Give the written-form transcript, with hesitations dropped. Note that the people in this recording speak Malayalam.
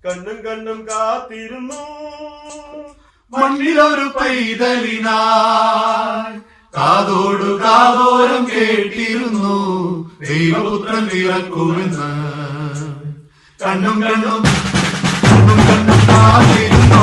കണ്ണും കണ്ണും കാത്തിരുന്നു മണ്ണിലൊരു പൈതലിനായി കാതോടു കാതോരം കേട്ടിരുന്നു ദൈവപുത്രൻ പിറക്കുമെന്ന്. കണ്ണും കണ്ണും കണ്ണും കണ്ണും കാത്തിരുന്നു